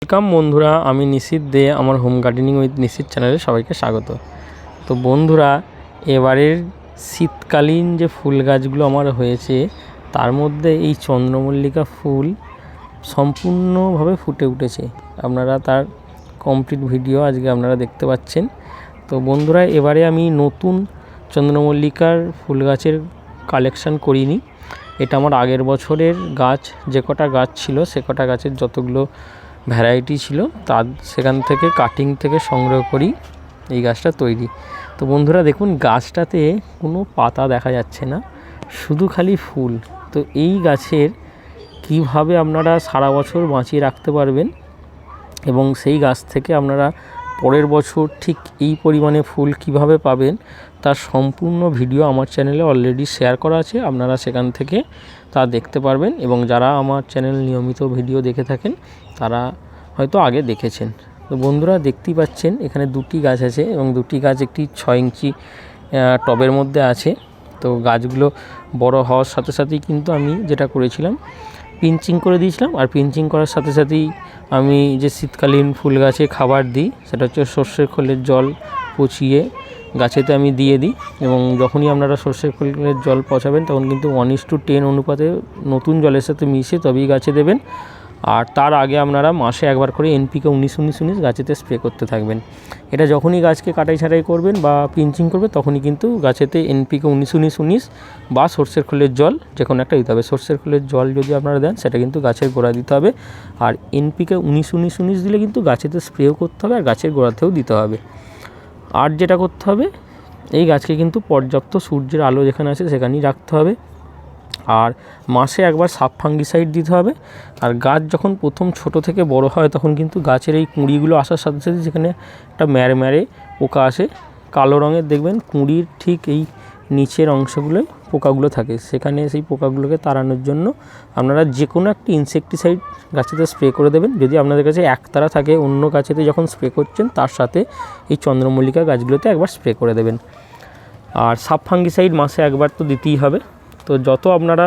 Welcome বন্ধুরা, আমি নিশিত দে। আমার হোম গার্ডেনিং উইথ নিশিত চ্যানেলে সবাইকে স্বাগত। তো বন্ধুরা, এবারের শীতকালীন যে ফুল গাছগুলো আমার হয়েছে তার মধ্যে এই চন্দ্রমল্লিকা ফুল সম্পূর্ণভাবে ফুটে উঠেছে। আপনারা তার কমপ্লিট ভিডিও আজকে আপনারা দেখতে পাচ্ছেন। তো বন্ধুরা, এবারে আমি নতুন চন্দ্রমল্লিকার ফুল গাছের কালেকশান করিনি। এটা আমার আগের বছরের গাছ, যে কটা গাছ ছিল সে কটা গাছের যতগুলো ভ্যারাইটি ছিল তার সেখান থেকে কাটিং থেকে সংগ্রহ করি এই গাছটা তৈরি। তো বন্ধুরা দেখুন, গাছটাতে কোনো পাতা দেখা যাচ্ছে না, শুধু খালি ফুল। তো এই গাছের কিভাবে আপনারা সারা বছর বাঁচিয়ে রাখতে পারবেন এবং সেই গাছ থেকে আপনারা পরের বছর ঠিক এই পরিমাণে ফুল কিভাবে পাবেন তার সম্পূর্ণ ভিডিও আমার চ্যানেলে অলরেডি শেয়ার করা আছে। আপনারা সেখান থেকে তা দেখতে পারবেন এবং যারা আমার চ্যানেল নিয়মিত ভিডিও দেখে থাকেন তারা হয়তো আগে দেখেছেন। তো বন্ধুরা দেখতেই পাচ্ছেন এখানে দুটি গাছ আছে এবং দুটি গাছ একটি 6 ইঞ্চি টবের মধ্যে আছে। তো গাছগুলো বড় হওয়ার সাথে সাথেই কিন্তু আমি যেটা করেছিলাম, পিঞ্চিং করে দিয়েছিলাম। আর পিঞ্চিং করার সাথে সাথেই আমি যে শীতকালীন ফুল গাছে খাবার দিই সেটা হচ্ছে সর্ষের খোলের জল পচিয়ে গাছেতে আমি দিয়ে দিই। এবং যখনই আপনারা সর্ষের খোলের জল পচাবেন তখন কিন্তু 1:10 অনুপাতে নতুন জলের সাথে মিশিয়ে তবেই গাছে দেবেন। আর তার আগে আপনারা মাসে একবার করে NPK 19-19 গাছেতে স্প্রে করতে থাকবেন। এটা যখনই গাছকে কাটাই ছাঁটাই করবেন বা পিঞ্চিং করবে তখনই কিন্তু গাছেতে NPK 19-19 বা সর্ষের খোলের জল যে কোনো একটা দিতে হবে। সর্ষের খোলের জল যদি আপনারা দেন সেটা কিন্তু গাছের গোড়ায় দিতে হবে, আর NPK 19-19 দিলে কিন্তু গাছেতে স্প্রেও করতে হবে আর গাছের গোড়াতেও দিতে হবে। আর যেটা করতে হবে, এই গাছকে কিন্তু পর্যাপ্ত সূর্যের আলো যেখানে আছে সেখানেই রাখতে হবে। আর মাসে একবার সাব ফাঙ্গিসাইড দিতে হবে। আর গাছ যখন প্রথম ছোট থেকে বড় হয় তখন কিন্তু গাছের এই কুঁড়িগুলো আসার সাথে সাথে যেখানে একটা ম্যারে পোকা আসে কালো রঙের, দেখবেন কুঁড়ির ঠিক এই নিচের অংশগুলোয় পোকাগুলো থাকে, সেখানে সেই পোকাগুলোকে তাড়ানোর জন্য আপনারা যে কোনো একটি ইনসেকটিসাইড গাছেতে স্প্রে করে দেবেন। যদি আপনাদের কাছে একতারা থাকে, অন্য গাছেতে যখন স্প্রে করছেন তার সাথে এই চন্দ্রমল্লিকা গাছগুলোতে একবার স্প্রে করে দেবেন। আর সাব ফাঙ্গিসাইড মাসে একবার তো দিতেই হবে। তো যত আপনারা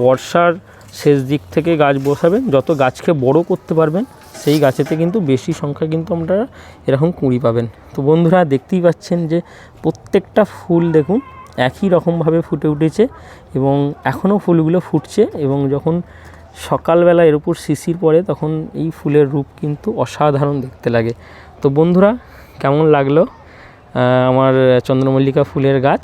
বর্ষার শেষ দিক থেকে গাছ বসাবেন, যত গাছকে বড় করতে পারবেন, সেই গাছেতে কিন্তু বেশি সংখ্যা কিন্তু আপনারা এরকম কুঁড়ি পাবেন। তো বন্ধুরা দেখতেই পাচ্ছেন যে প্রত্যেকটা ফুল দেখুন একই রকমভাবে ফুটে উঠেছে এবং এখনও ফুলগুলো ফুটছে। এবং যখন সকালবেলা এর উপর শিশির পড়ে তখন এই ফুলের রূপ কিন্তু অসাধারণ দেখতে লাগে। তো বন্ধুরা, কেমন লাগলো আমার চন্দ্রমল্লিকা ফুলের গাছ?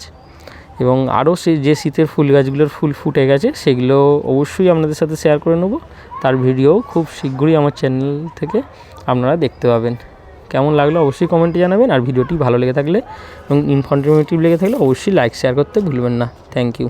এবং আরও যে শীতের ফুল গাছগুলোর ফুল ফুটে গেছে সেগুলো অবশ্যই আপনাদের সাথে শেয়ার করে নেব। তার ভিডিও খুব শীঘ্রই আমার চ্যানেল থেকে আপনারা দেখতে পাবেন। কেমন লাগলো অবশ্যই কমেন্টে জানাবেন। আর ভিডিওটি ভালো লেগে থাকলে এবং ইনফরমেটিভ লেগে থাকলে অবশ্যই লাইক শেয়ার করতে ভুলবেন না। Thank you.